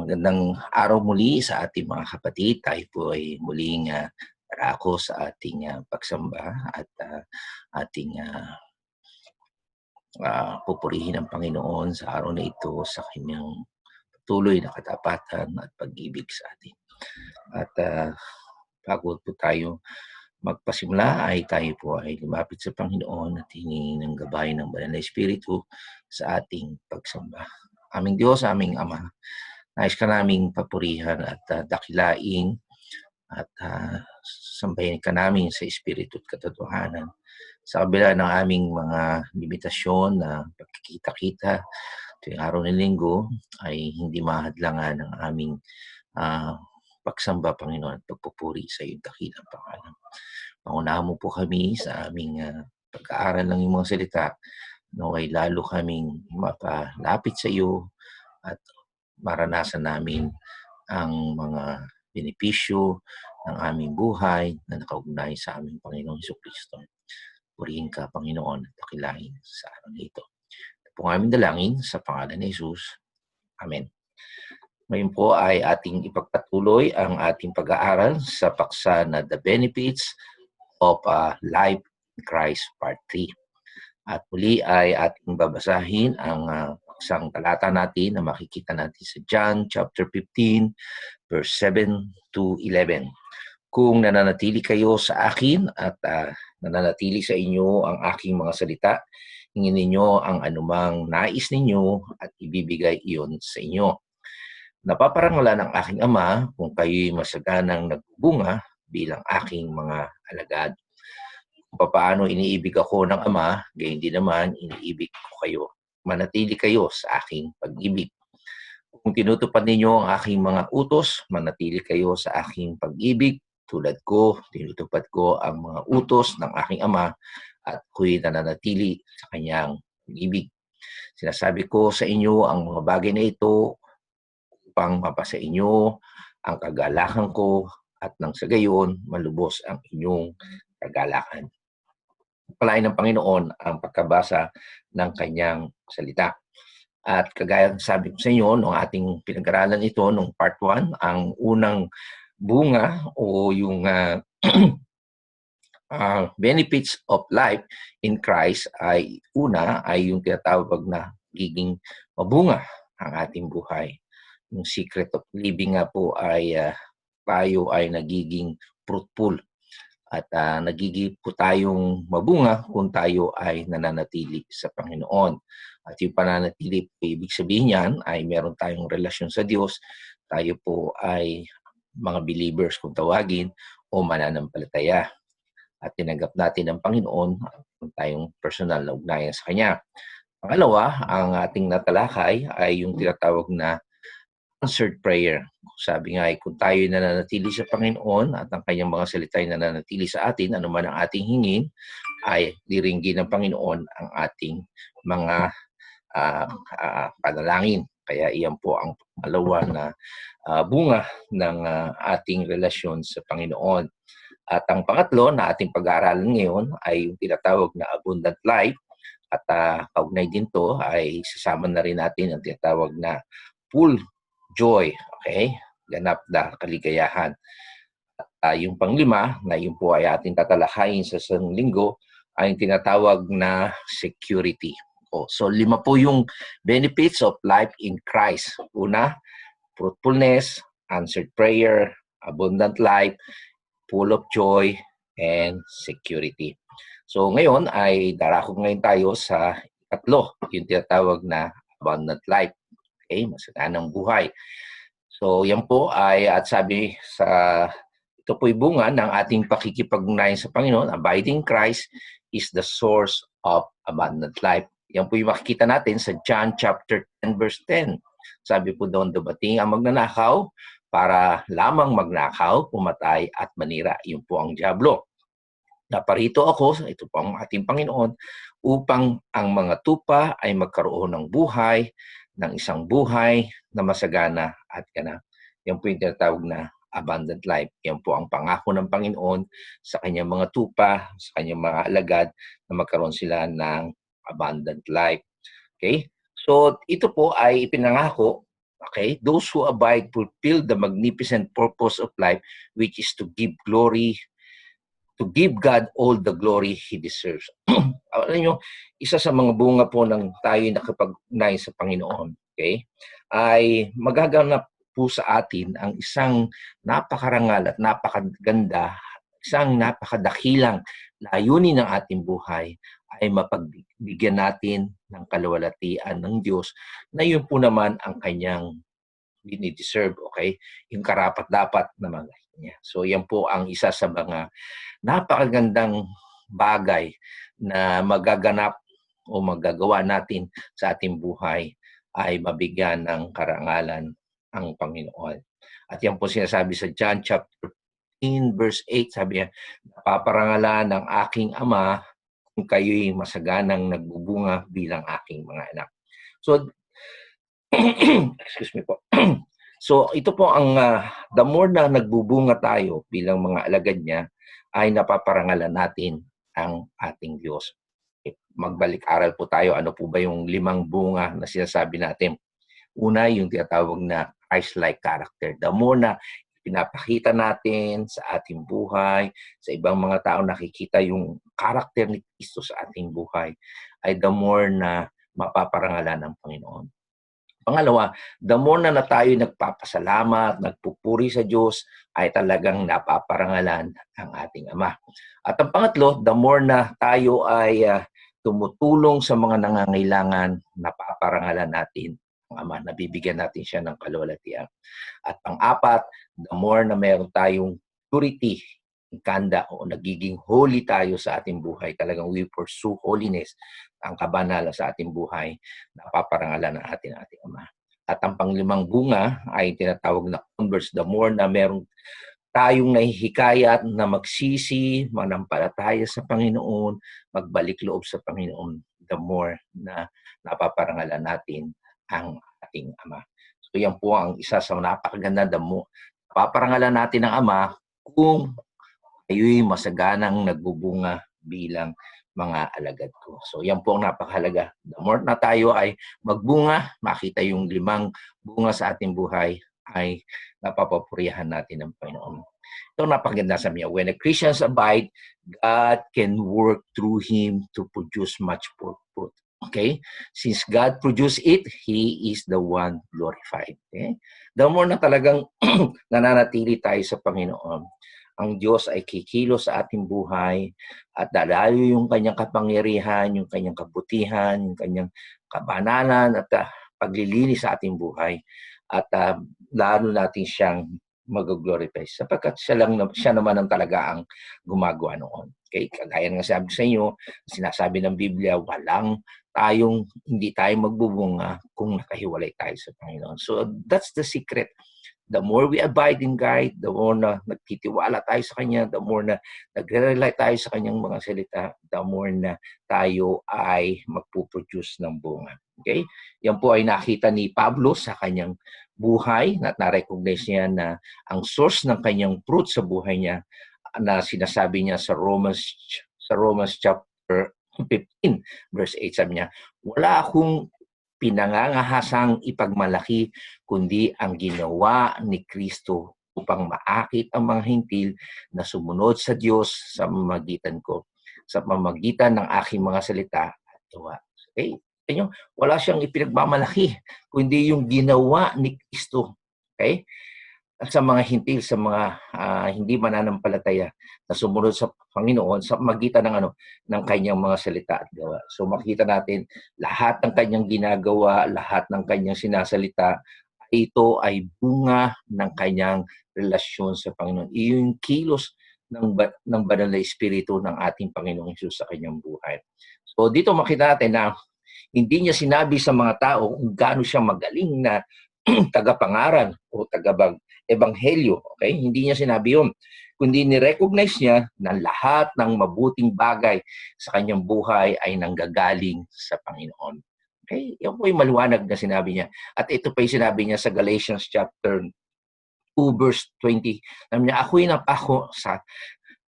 Magandang araw muli sa ating mga kapatid. Tayo po ay muling darako sa ating pagsamba at ating pupurihin ang Panginoon sa araw na ito sa kanyang patuloy na katapatan at pag-ibig sa atin. At bago po tayo magpasimula ay tayo po ay lumapit sa Panginoon at hingi ng gabay ng Banal na Espiritu sa ating pagsamba. Aming Diyos, aming Ama, nais ka naming papurihan at dakilain at sambahin ka namin sa Espiritu at katotohanan. Sa kabila ng aming mga limitasyon na pagkikita-kita tuwing araw ng linggo ay hindi mahadlangan ng aming pagsamba, Panginoon, at pagpupuri sa iyong dakilang pangalan. Pangunahan mo po kami sa aming pag-aaral ng iyong mga salita, naway lalo kaming mapalapit sa iyo at maranasan namin ang mga benepisyo ng aming buhay na nakaugnay sa aming Panginoong Jesucristo. Purihin ka, Panginoon, at dakilain sa araw na ito. Ito po ang aming dalangin sa pangalan ni Jesus. Amen. Ngayon po ay ating ipagpatuloy ang ating pag-aaral sa paksa na The Benefits of Life in Christ Part 3. At muli ay ating babasahin ang paksang talata natin na makikita natin sa John chapter 15 verse 7 to 11. Kung nananatili kayo sa akin at nananatili sa inyo ang aking mga salita, hingin ninyo ang anumang nais ninyo at ibibigay iyon sa inyo. Napaparangalan ng aking Ama kung kayo'y masaganang nagbubunga bilang aking mga alagad. Kung paano iniibig ako ng Ama, gayon din naman iniibig ko kayo. Manatili kayo sa aking pag-ibig. Kung tinutupad ninyo ang aking mga utos, manatili kayo sa aking pag-ibig. Tulad ko, tinutupad ko ang mga utos ng aking Ama at ako'y nananatili sa kanyang pag-ibig. Sinasabi ko sa inyo ang mga bagay na ito upang mapasa inyo ang kagalakan ko at nang sa gayon malubos ang inyong kagalakan. Palain ng Panginoon ang pagkabasa ng kanyang salita. At kagaya sabi ko sa inyo, nung ating pinag-aralan ito, nung part 1, ang unang bunga o yung benefits of life in Christ ay yung tinatawag na giging mabunga ang ating buhay. Yung secret of living nga po ay tayo ay nagiging fruitful. At nagiging po tayong mabunga kung tayo ay nananatili sa Panginoon. At yung pananatili, ibig sabihin yan ay meron tayong relasyon sa Diyos. Tayo po ay mga believers kung tawagin o mananampalataya. At tinanggap natin ang Panginoon kung tayong personal na ugnayan sa Kanya. Pangalawa, ang ating natalakay ay yung tinatawag na answered prayer. Sabi nga ay kung tayo nananatili sa Panginoon at ang kanyang mga salita ay nananatili sa atin, anuman ang ating hingin, ay diringgin ng Panginoon ang ating mga panalangin. Kaya iyan po ang pangalawa na bunga ng ating relasyon sa Panginoon. At ang pangatlo na ating pag-aaralan ngayon ay yung tinatawag na abundant life. At kaugnay din to ay sasama na rin natin ang tinatawag na full joy, okay? Ganap na kaligayahan. Yung panglima, na yun po ay ating tatalakayin sa isang linggo, ay yung tinatawag na security. So 5 po yung benefits of life in Christ. Una, fruitfulness, answered prayer, abundant life, full of joy, and security. So ngayon ay darako ngayon tayo sa ikatlo, yung tinatawag na abundant life. Okay, masaganang buhay. So yan po ay at sabi sa ito po'y bunga ng ating pakikipag-ugnayan sa Panginoon. Abiding in Christ is the source of abundant life. Yan po yung makikita natin sa John chapter 10 verse 10. Sabi po doon, dumating ang magnanakaw para lamang magnakaw, pumatay at manira. Yun po ang diablo. Naparito ako, ito po ang ating Panginoon, upang ang mga tupa ay magkaroon ng buhay, ng isang buhay na masagana at ganap. Yan po yung tinatawag na abundant life. Yan po ang pangako ng Panginoon sa kanyang mga tupa, sa kanyang mga alagad na magkaroon sila ng abundant life. Okay? So ito po ay ipinangako Okay? Those who abide fulfill the magnificent purpose of life, which is to give God all the glory He deserves. Alam nyo, isa sa mga bunga po ng tayo nakapag-ugnay sa Panginoon, okay, ay magaganap po sa atin ang isang napakarangal at napakaganda, isang napakadakilang layunin ng ating buhay ay mapagbigyan natin ng kaluwalhatian ng Diyos na yun po naman ang kanyang dinideserve, okay? Yung karapat-dapat na mga niya. So yan po ang isa sa mga napakagandang bagay na magaganap o magagawa natin sa ating buhay ay mabigyan ng karangalan ang Panginoon. At yan po sinasabi sa John chapter 15 verse 8, sabi niya, napaparangalan ng aking Ama kung kayo'y masaganang nagbubunga bilang aking mga anak. So, excuse me po. So, ito po ang the more na nagbubunga tayo bilang mga alagad niya, ay napaparangalan natin ang ating Diyos. Magbalik-aral po tayo, ano po ba yung 5 bunga na sinasabi natin? Una, yung tinatawag na Christ-like character. The more na pinapakita natin sa ating buhay, sa ibang mga tao nakikita yung character ni Kristo sa ating buhay, ay the more na mapaparangalan ng Panginoon. Pangalawa, the more na tayo nagpapasalamat, nagpupuri sa Diyos, ay talagang napaparangalan ang ating Ama. At ang pangatlo, the more na tayo ay tumutulong sa mga nangangailangan, napaparangalan natin ang Ama, nabibigyan natin siya ng kaluwalhatian. At pang-apat, the more na meron tayong purity, kanda o nagiging holy tayo sa ating buhay, talagang we pursue holiness, ang kabanalan sa ating buhay, napaparangalan ng ating Ama. At ang pang-5 bunga ay tinatawag na converse. The more na meron tayong nahihikayat na magsisi, manampalataya sa Panginoon, magbalik loob sa Panginoon, the more na napaparangalan natin ang ating Ama. So yan po ang isa sa napakaganda, the more napaparangalan natin ang Ama kung kayo'y masaganang nagbubunga bilang mga alagad ko. So yan po ang napakahalaga. The more na tayo ay magbunga, makita yung 5 bunga sa ating buhay, ay napapapuriyahan natin ng Panginoon. Ito napakaganda sa niya. When a Christians abide, God can work through him to produce much fruit. Okay? Since God produced it, He is the one glorified. Okay? The more na talagang nananatili tayo sa Panginoon, ang Diyos ay kikilos sa ating buhay at dalayo yung kanyang kapangyarihan, yung kanyang kabutihan, yung kanyang kabanalan at paglilinis sa ating buhay. At lalo natin siyang mag-glorify sapagkat siya naman ang talaga ang gumagawa noon. Okay? Kagaya nga sabi sa inyo, sinasabi ng Biblia, hindi tayo magbubunga kung nakahiwalay tayo sa Panginoon. So that's the secret. The more we abide in God, the more na nagtitiwala tayo sa Kanya, the more na nagre-rely tayo sa Kanyang mga salita, the more na tayo ay magpuproduce ng bunga. Okay? Yan po ay nakita ni Pablo sa kanyang buhay at na-recognize niya na ang source ng kanyang fruit sa buhay niya na sinasabi niya sa Romans chapter 15 verse 8, sabi niya, wala akong pinangangahasang ipagmalaki kundi ang ginawa ni Kristo upang maakit ang mga hintil na sumunod sa Diyos sa pamamagitan ko, sa pamamagitan ng aking mga salita at gawa. Okay? Wala siyang ipinagmamalaki kundi yung ginawa ni Kristo. Okay? At sa mga hintil, sa mga hindi mananampalataya na sumunod sa Panginoon sa magitan ng kanyang mga salita at gawa. So makita natin lahat ng kanyang ginagawa, lahat ng kanyang sinasalita, ito ay bunga ng kanyang relasyon sa Panginoon. Iyon yung kilos ng banal na espiritu ng ating Panginoong Hesus sa kanyang buhay. So dito makita natin na hindi niya sinabi sa mga tao kung gaano siya magaling na tagapangaral o ebanghelyo. Okay? Hindi niya sinabi yun. Kundi ni-recognize niya na lahat ng mabuting bagay sa kanyang buhay ay nanggagaling sa Panginoon. Okay? Yan po yung maliwanag na sinabi niya. At ito pa yung sinabi niya sa Galatians chapter 2 verse 20. Sabi niya, ako'y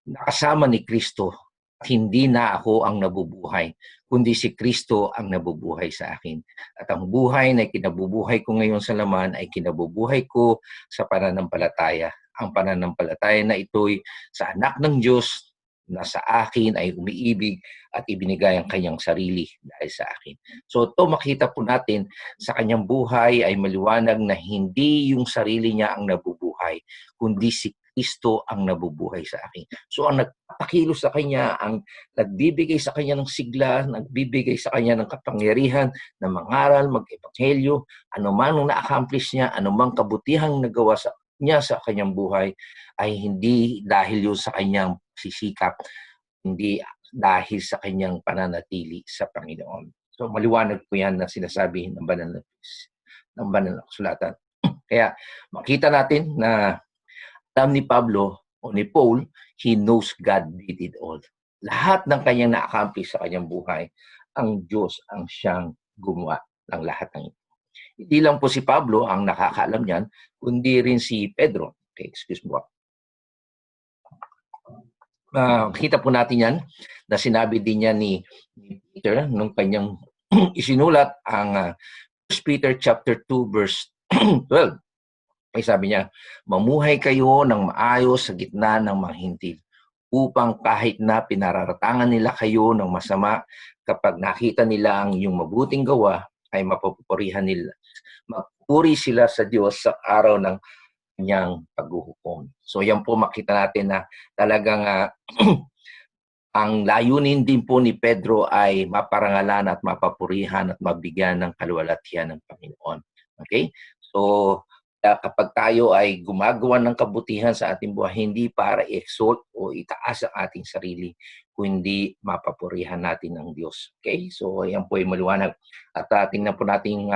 nakasama ni Kristo. Hindi na ako ang nabubuhay, kundi si Kristo ang nabubuhay sa akin. At ang buhay na kinabubuhay ko ngayon sa laman ay kinabubuhay ko sa pananampalataya. Ang pananampalataya na ito'y sa anak ng Diyos na sa akin ay umiibig at ibinigay ang kanyang sarili dahil sa akin. So ito makita po natin sa kanyang buhay ay maliwanag na hindi yung sarili niya ang nabubuhay, kundi si Kristo ang nabubuhay sa akin. So ang nagpakilos sa kanya, ang nagbibigay sa kanya ng sigla, nagbibigay sa kanya ng kapangyarihan na mangaral, mag-ebanghelyo, anuman ang na-accomplish niya, anumang kabutihang nagawa niya sa kanyang buhay ay hindi dahil yun sa kanyang sisikap, hindi dahil sa kanyang pananatili sa Panginoon. So maliwanag po yan na sinasabi ng banal na kasulatan. Kaya makita natin na alam ni Pablo o ni Paul, he knows God did it all. Lahat ng kanyang na-accomplish sa kanyang buhay, ang Diyos ang siyang gumawa ng lahat ng ito. Hindi lang po si Pablo ang nakakaalam niyan, kundi rin si Pedro. Okay, excuse me. Kita po natin yan na sinabi din niya ni Peter nung kanyang isinulat ang 1 Peter chapter 2 verse 12. Ay sabi niya, mamuhay kayo ng maayos sa gitna ng mga hintil upang kahit na pinararatangan nila kayo ng masama, kapag nakita nila ang iyong mabuting gawa, ay mapupurihan nila. Mapupuri sila sa Diyos sa araw ng kanyang paghuhukom. So yan po makita natin na talagang ang layunin din po ni Pedro ay maparangalan at mapapurihan at mabigyan ng kaluwalhatian ng Panginoon. Okay? So kapag tayo ay gumagawa ng kabutihan sa ating buhay, hindi para i-exalt o itaas ang ating sarili, kundi mapapurihan natin ng Diyos. Okay? So, yan po ay maliwanag. At tingnan po natin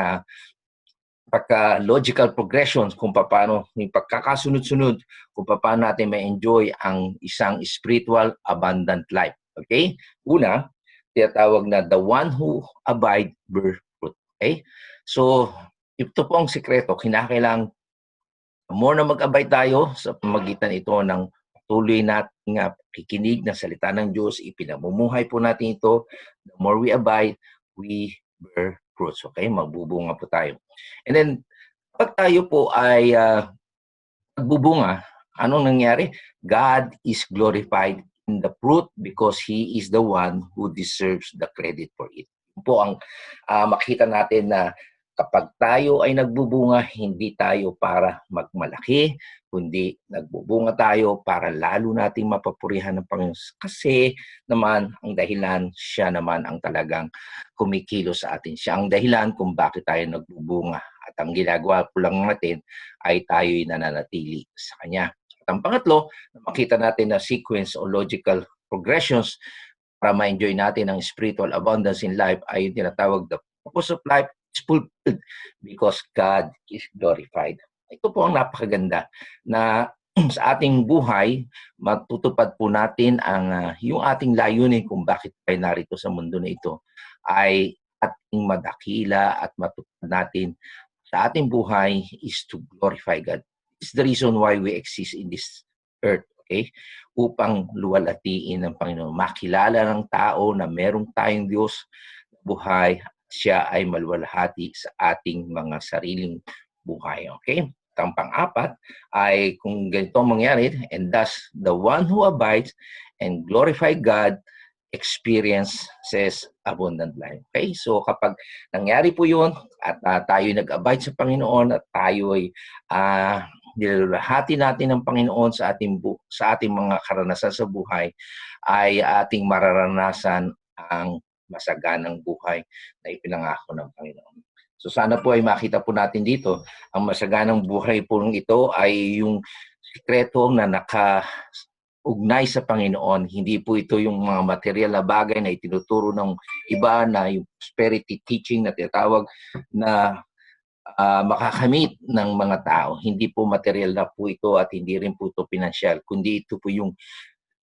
pagka-logical progressions kung paano, yung pagkakasunod-sunod, kung paano natin ma-enjoy ang isang spiritual abundant life. Okay? Una, tinatawag na the one who abide bear fruit. Okay? So, ito po ang sikreto. Kinakailangan more na mag-abide tayo sa pamagitan ito ng tuloy nating pakikinig ng salita ng Diyos. Ipinamumuhay po natin ito. The more we abide, we bear fruits. Okay? Magbubunga po tayo. And then, pag tayo po ay magbubunga, anong nangyari? God is glorified in the fruit because He is the one who deserves the credit for it. Ito po ang makita natin na kapag tayo ay nagbubunga, hindi tayo para magmalaki, kundi nagbubunga tayo para lalo nating mapapurihan ng Panginoon. Kasi naman, ang dahilan, siya naman ang talagang kumikilos sa atin. Siya ang dahilan kung bakit tayo nagbubunga. At ang ginagawa po lang natin ay tayo'y nananatili sa Kanya. At ang pangatlo, makita natin na sequence o logical progressions para ma-enjoy natin ang spiritual abundance in life ay yung tinatawag the purpose of life is fulfilled because God is glorified. Ito po ang napakaganda na sa ating buhay, matutupad po natin ang yung ating layunin kung bakit tayo narito sa mundo na ito ay ating madakila at matupad natin sa ating buhay is to glorify God. It's the reason why we exist in this earth, okay? Upang luwalhatiin ng Panginoon. Makilala ng tao na merong tayong Diyos na buhay, siya ay maluwalhati sa ating mga sariling buhay. Okay? Ang pang-apat ay kung ganito mangyari, and thus the one who abides and glorify God experiences abundant life. Okay? So kapag nangyari po yun at tayo nag-abide sa Panginoon at tayo ay nilalahati natin ng Panginoon sa ating mga karanasan sa buhay, ay ating mararanasan ang masaganang buhay na ipinangako ng Panginoon. So sana po ay makita po natin dito, ang masaganang buhay po ito ay yung sikreto na naka-ugnay sa Panginoon. Hindi po ito yung mga material na bagay na itinuturo ng iba na yung prosperity teaching na tinatawag na makakamit ng mga tao. Hindi po material na po ito at hindi rin po ito pinansyal, kundi ito po yung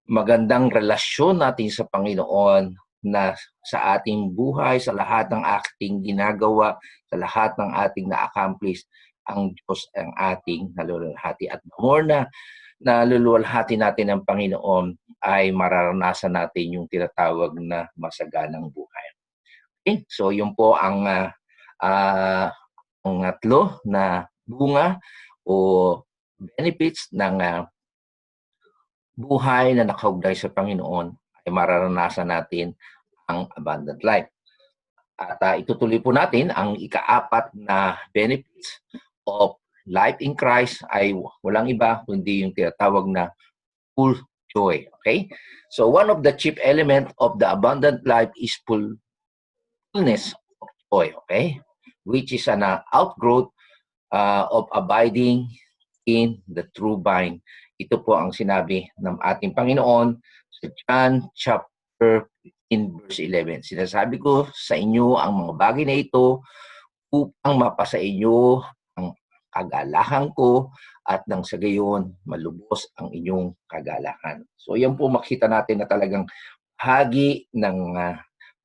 magandang relasyon natin sa Panginoon na sa ating buhay, sa lahat ng ating ginagawa, sa lahat ng ating na-accomplish, ang Diyos ang ating naluluwalhati. At more na naluluwalhati natin ang Panginoon, ay mararanasan natin yung tinatawag na masaganang buhay. Okay? So yun po ang 3 na bunga o benefits ng buhay na nakaugnay sa Panginoon ay mararanasan natin ang abundant life. At itutuloy po natin ang ika-4 na benefits of life in Christ ay walang iba kundi yung tinatawag na full joy. Okay? So one of the chief element of the abundant life is fullness of joy. Okay? Which is an outgrowth of abiding in the true vine. Ito po ang sinabi ng ating Panginoon sa John chapter 15 verse 11. Sinasabi ko sa inyo ang mga bagay na ito upang mapasa inyo ang kagalahan ko at nang sa gayon malubos ang inyong kagalahan. So yan po makita natin na talagang bahagi ng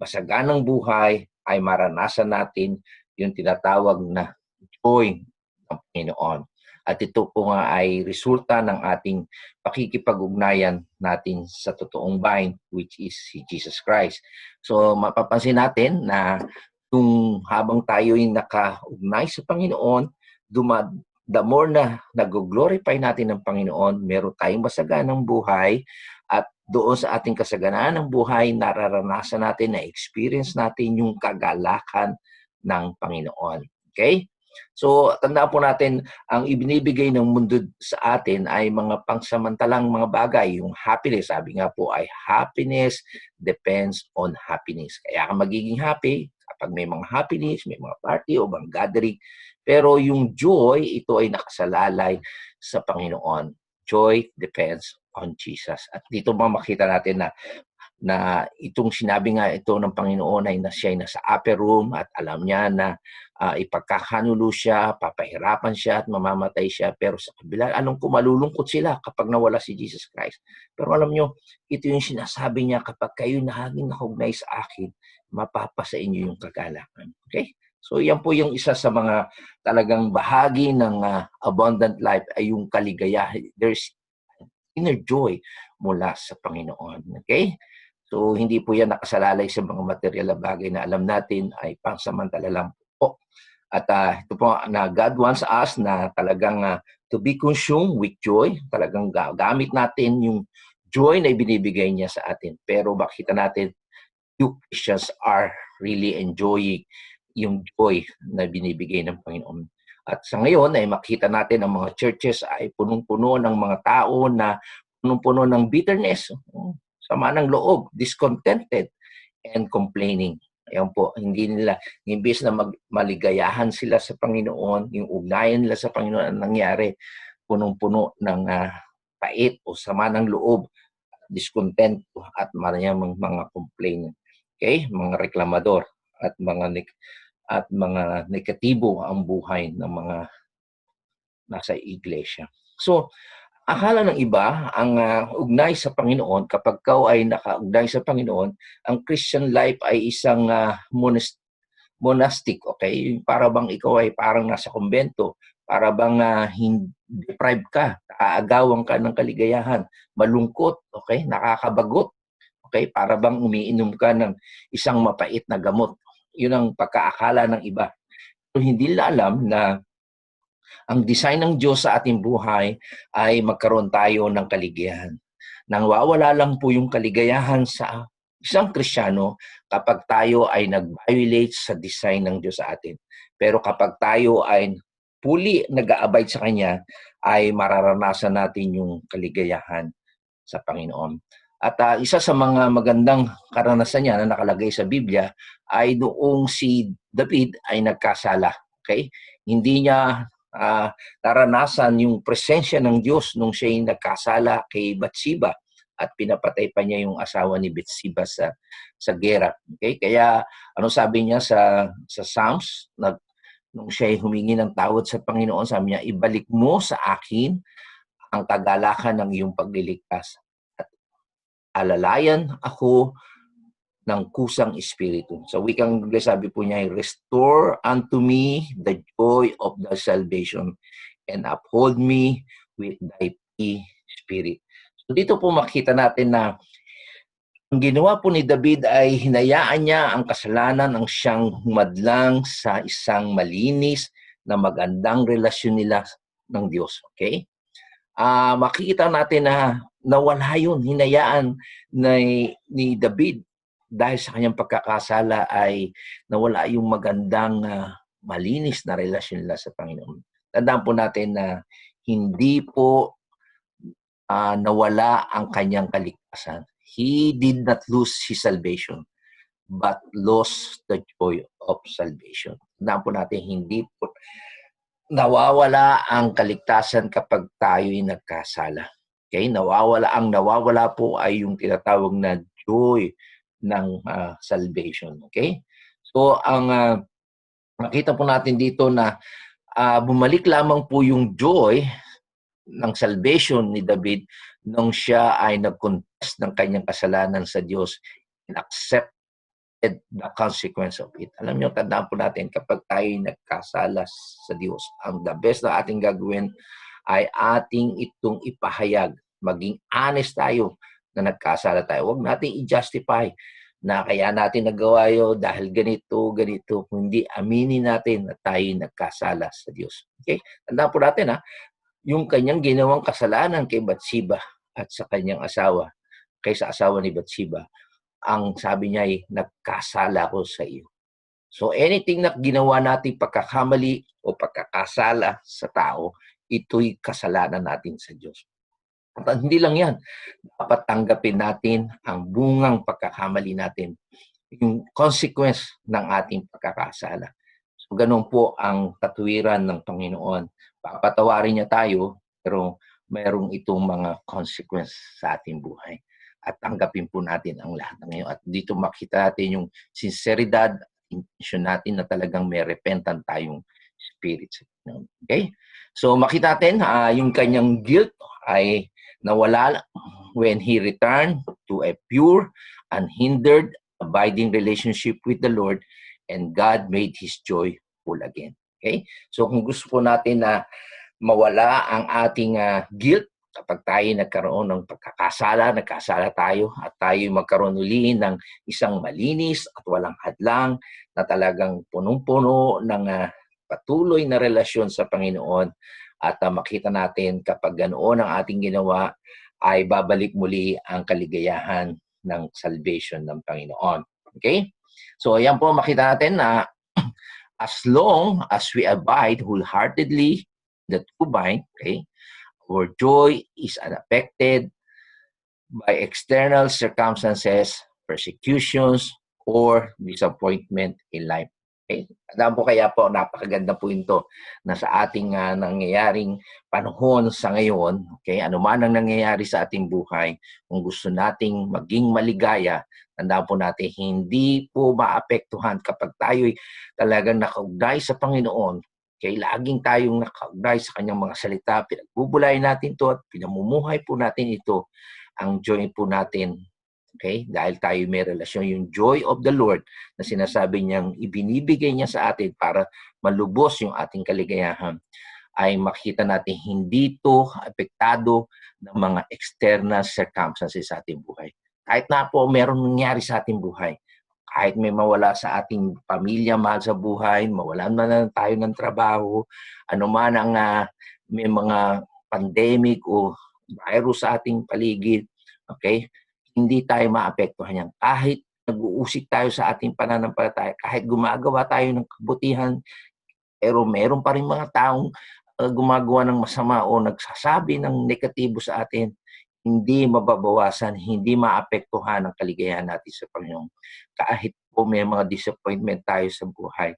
masaganang buhay ay maranasan natin yung tinatawag na joy ng Panginoon. At ito po nga ay resulta ng ating pakikipag-ugnayan natin sa totoong vine, which is si Jesus Christ. So mapapansin natin na kung habang tayo ay nakaugnay sa Panginoon, the more na nag-glorify natin ng Panginoon, meron tayong masaganang buhay at doon sa ating kasaganaan ng buhay, nararanasan natin, na-experience natin yung kagalakan ng Panginoon. Okay? So, tandaan po natin, ang ibinibigay ng mundo sa atin ay mga pangsamantalang mga bagay. Yung happiness, sabi nga po ay happiness depends on happiness. Kaya ka magiging happy kapag may mga happenings, may mga party o mga gathering. Pero yung joy, ito ay nakasalalay sa Panginoon. Joy depends on Jesus. At dito makita natin na itong sinabi nga ito ng Panginoon ay siya ay nasa upper room at alam niya na ipagkakanulo siya, papahirapan siya at mamamatay siya. Pero sa kabila, alam ko malulungkot sila kapag nawala si Jesus Christ. Pero alam nyo, ito yung sinasabi niya, kapag kayo naging nakaugnay sa akin, mapapasa inyo yung kagalakan. Okay? So yan po yung isa sa mga talagang bahagi ng abundant life ay yung kaligayahan. There's inner joy mula sa Panginoon. Okay? So hindi po yan nakasalalay sa mga material na bagay na alam natin ay pangsamantala lang po. At ito po na God wants us na talagang to be consumed with joy. Talagang gamit natin yung joy na ibinibigay niya sa atin. Pero makita natin, you Christians are really enjoying yung joy na binibigay ng Panginoon. At sa ngayon ay makita natin ang mga churches ay punong-puno ng mga tao na punong-puno ng bitterness, sama ng loob, discontented, and complaining. Ayan po, hindi nila, imbes na maligayahan sila sa Panginoon, yung ugnayan nila sa Panginoon ang nangyari, punong-puno ng pait o sama ng loob, discontent at maraming mga complaint. Okay? Mga reklamador at mga negatibo ang buhay ng mga nasa iglesia. So, akala ng iba, ang ugnay sa Panginoon, kapag ikaw ay nakaugnay sa Panginoon, ang Christian life ay isang monastic, okay? Para bang ikaw ay parang nasa kumbento, para bang deprived ka, aagawan ka ng kaligayahan, malungkot, okay? Nakakabagot, okay? Para bang umiinom ka ng isang mapait na gamot. Yun ang pagkaakala ng iba. So, hindi nila alam na ang design ng Diyos sa ating buhay ay magkaroon tayo ng kaligayahan. Nawawala lang po yung kaligayahan sa isang Kristiyano kapag tayo ay nag-violate sa design ng Diyos sa atin. Pero kapag tayo ay fully nag-aabide sa Kanya, ay mararanasan natin yung kaligayahan sa Panginoon. At isa sa mga magandang karanasan niya na nakalagay sa Biblia ay noong si David ay nagkasala. Okay? Hindi niya naranasan yung presensya ng Diyos nung siya ay nagkasala kay Bathsheba at pinapatay pa niya yung asawa ni Bathsheba sa gera. Okay? Kaya ano sabi niya sa Psalms, nung siya ay humingi ng tawad sa Panginoon, sabi niya, ibalik mo sa akin ang kagalakan ng iyong pagliligtas. At alalayan ako ng kusang espiritu. Sa wikang Ingles, sabi po niya, restore unto me the joy of thy salvation and uphold me with thy spirit. So dito po makita natin na Ang ginawa po ni David ay hinayaan niya ang kasalanan ang siyang humadlang sa isang malinis na magandang relasyon nila ng Diyos. Okay? Makikita natin na nawala yun, hinayaan ni David dahil sa kanyang pagkakasala ay nawala yung magandang malinis na relasyon nila sa Panginoon. Tandaan po natin na hindi po nawala ang kanyang kaligtasan. He did not lose his salvation, but lost the joy of salvation. Tandaan po natin, hindi po nawawala ang kaligtasan kapag tayo'y nagkasala. Okay? Nawawala po ay yung tinatawag na joy ng salvation. Okay? So, ang makita po natin dito na bumalik lamang po yung joy ng salvation ni David nung siya ay nag-confess ng kanyang kasalanan sa Diyos and accepted the consequence of it. Alam niyo, tandaan po natin, kapag tayo nagkasala sa Diyos, ang the best na ating gagawin ay ating itong ipahayag. Maging honest tayo na nagkasala tayo. Huwag natin i-justify na kaya natin nagawa yun dahil ganito. Hindi aminin natin na tayo nagkasala sa Diyos. Okay? Tandaan po natin, yung kanyang ginawang kasalanan kay Bathsheba at sa kanyang asawa, kaysa asawa ni Bathsheba, ang sabi niya ay, nagkasala ko sa iyo. So anything na ginawa natin pagkakamali o pagkakasala sa tao, ito'y kasalanan natin sa Diyos. At hindi lang yan, dapat tanggapin natin ang bungang pagkakamali natin, yung consequence ng ating pagkakasala. So ganun po ang katuwiran ng Panginoon. Papatawarin niya tayo, pero mayroong itong mga consequence sa ating buhay. At tanggapin po natin ang lahat ng ngayon. At dito makita natin yung sinseridad, intention natin na talagang may repentant tayong spirit. Okay? So makita natin, yung kanyang guilt ay nawala when he returned to a pure, unhindered, abiding relationship with the Lord, and God made his joy full again. Okay? So kung gusto po natin na mawala ang ating guilt kapag tayo nagkaroon ng nagkasala tayo at tayo magkaroon uli ng isang malinis at walang hadlang na talagang punong-puno ng patuloy na relasyon sa Panginoon, at makita natin kapag ganoon ang ating ginawa ay babalik muli ang kaligayahan ng salvation ng Panginoon. Okay? So ayan po, makita natin na as long as we abide wholeheartedly the true vine, okay, our joy is unaffected by external circumstances, persecutions, or disappointment in life. Okay? Alam po, kaya po napakaganda po ito na sa ating nangyayaring panahon sa ngayon, okay, ano man ang nangyayari sa ating buhay, kung gusto nating maging maligaya, tandaan po natin, hindi po maapektuhan kapag tayo'y talagang nakaugnay sa Panginoon. Okay, laging tayong nakaugnay sa kanyang mga salita, pinagbubulay natin ito at pinamumuhay po natin ito, ang joy po natin. Okay? Dahil tayo may relasyon, yung joy of the Lord na sinasabi niyang ibinibigay niya sa atin para malubos yung ating kaligayahan, ay makita natin hindi ito apektado ng mga external circumstances sa ating buhay. Kahit na po meron nangyari sa ating buhay, kahit may mawala sa ating pamilya, mahal sa buhay, mawalan man na tayo ng trabaho, ano man ang may mga pandemic o virus sa ating paligid, okay? Hindi tayo maapektuhan yan. Kahit nag-uusik tayo sa ating pananampalataya, kahit gumagawa tayo ng kabutihan, pero meron pa rin mga taong gumagawa ng masama o nagsasabi ng negatibo sa atin, hindi mababawasan, hindi maapektuhan ang kaligayahan natin sa Panginoon. Kahit po may mga disappointment tayo sa buhay,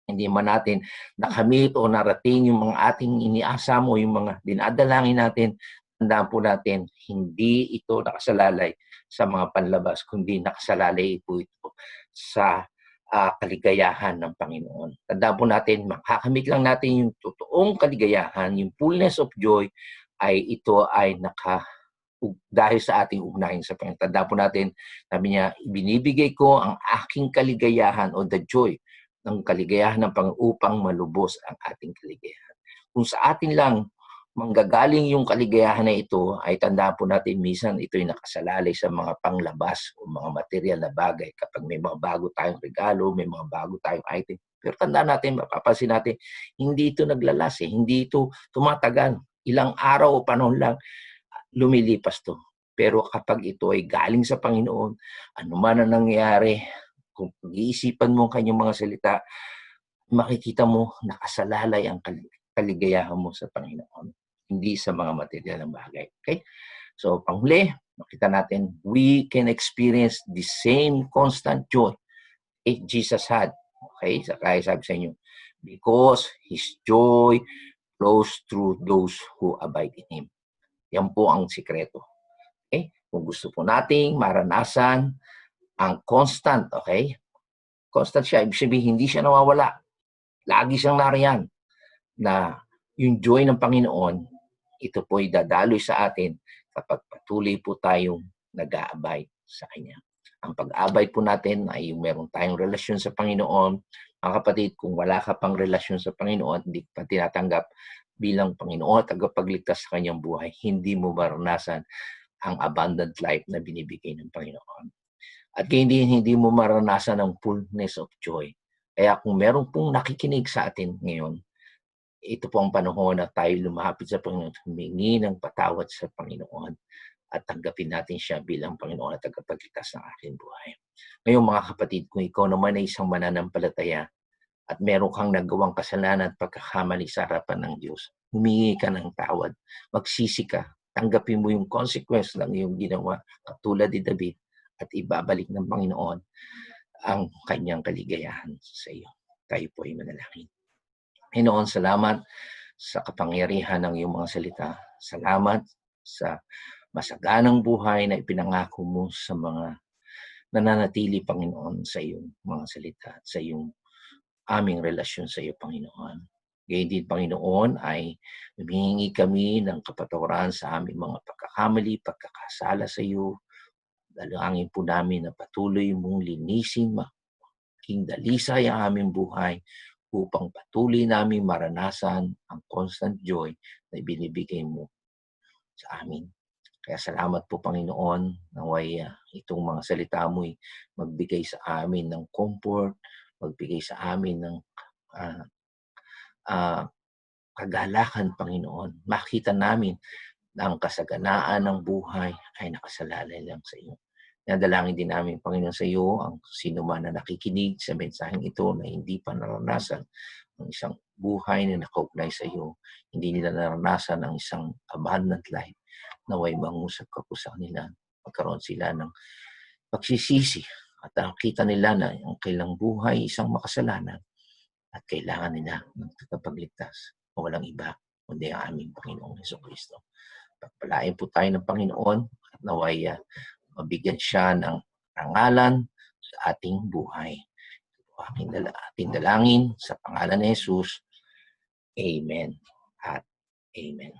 hindi man natin nakamit o narating yung mga ating iniasam o yung mga dinadalangin natin, tandaan po natin, hindi ito nakasalalay sa mga panlabas, kundi nakasalalay po ito sa kaligayahan ng Panginoon. Tandaan po natin, makakamit lang natin yung totoong kaligayahan, yung fullness of joy, ay ito ay dahil sa ating ugnayan sa Panginoon. Tandaan po natin, sabi niya, ibinibigay ko ang aking kaligayahan o the joy ng kaligayahan ng Panginoon upang malubos ang ating kaligayahan. Kung sa atin lang manggagaling yung kaligayahan na ito, ay tandaan po natin minsan ito'y nakasalalay sa mga panglabas o mga material na bagay. Kapag may mga bago tayong regalo, may mga bago tayong item. Pero tandaan natin, mapapansin natin, hindi ito naglalas eh. Hindi ito tumatagal. Ilang araw o panahon lang, lumilipas to. Pero kapag ito ay galing sa Panginoon, ano man ang nangyayari, kung pag-iisipan mo ang kanyang mga salita, makikita mo nakasalalay ang kaligayahan mo sa Panginoon, hindi sa mga material na bagay. Okay? So, panghuli, makita natin, we can experience the same constant joy Jesus had. Okay? Kaya sabi sa inyo, because His joy flows through those who abide in Him. Yan po ang sikreto. Okay? Kung gusto po nating maranasan ang constant, okay? Constant siya, ibig sabihin, hindi siya nawawala. Lagi siyang nariyan na yung joy ng Panginoon, ito po'y dadaloy sa atin kapag patuloy po tayong nag-aabide sa Kanya. Ang pag-aabide po natin ay yung meron tayong relasyon sa Panginoon. Mga kapatid, kung wala ka pang relasyon sa Panginoon, hindi pa tinatanggap bilang Panginoon at tagapagligtas sa Kanyang buhay, hindi mo maranasan ang abundant life na binibigay ng Panginoon. At hindi mo maranasan ang fullness of joy. Kaya kung meron pong nakikinig sa atin ngayon, ito po ang panahon na tayo lumapit sa Panginoon, humingi ng patawad sa Panginoon at tanggapin natin siya bilang Panginoon at tagapagligtas ng ating buhay. Ngayon mga kapatid, kung ikaw naman ay isang mananampalataya at meron kang nagawang kasalanan at pagkakamali sa harapan ng Diyos, humingi ka ng tawad, magsisi ka, tanggapin mo yung consequence ng iyong ginawa katulad ni David at ibabalik ng Panginoon ang kanyang kaligayahan sa iyo. Tayo po ay manalangin. Panginoon, salamat sa kapangyarihan ng iyong mga salita. Salamat sa masaganang buhay na ipinangako mo sa mga nananatili, Panginoon, sa iyong mga salita at sa iyong aming relasyon sa iyo, Panginoon. Gayun din, Panginoon, ay humihingi kami ng kapatawaran sa aming mga pagkakamali, pagkakasala sa iyo. Dalangin po namin na patuloy mong linisin, maging dalisay ang aming buhay upang patuloy namin maranasan ang constant joy na binibigay mo sa amin. Kaya salamat po, Panginoon, naway itong mga salita mo'y magbigay sa amin ng comfort, magbigay sa amin ng kagalakan, Panginoon. Makita namin na ang kasaganaan ng buhay ay nakasalalay lang sa iyo. Nadalangin din namin, Panginoon, sa iyo ang sino man na nakikinig sa mensaheng ito na hindi pa naranasan ang isang buhay na nakaugnay sa iyo. Hindi nila naranasan ang isang abundant life. Naway mangusap ka po sa kanila. Magkaroon sila ng pagsisisi at nakita nila na ang kailang buhay isang makasalanan at kailangan nila ng tagapagligtas o walang iba kundi ang aming Panginoong Jesucristo. Pagpalain po tayo ng Panginoon at naway mabigyan siya ng rangalan sa ating buhay. Ating dalangin sa pangalan ni Jesus. Amen at Amen.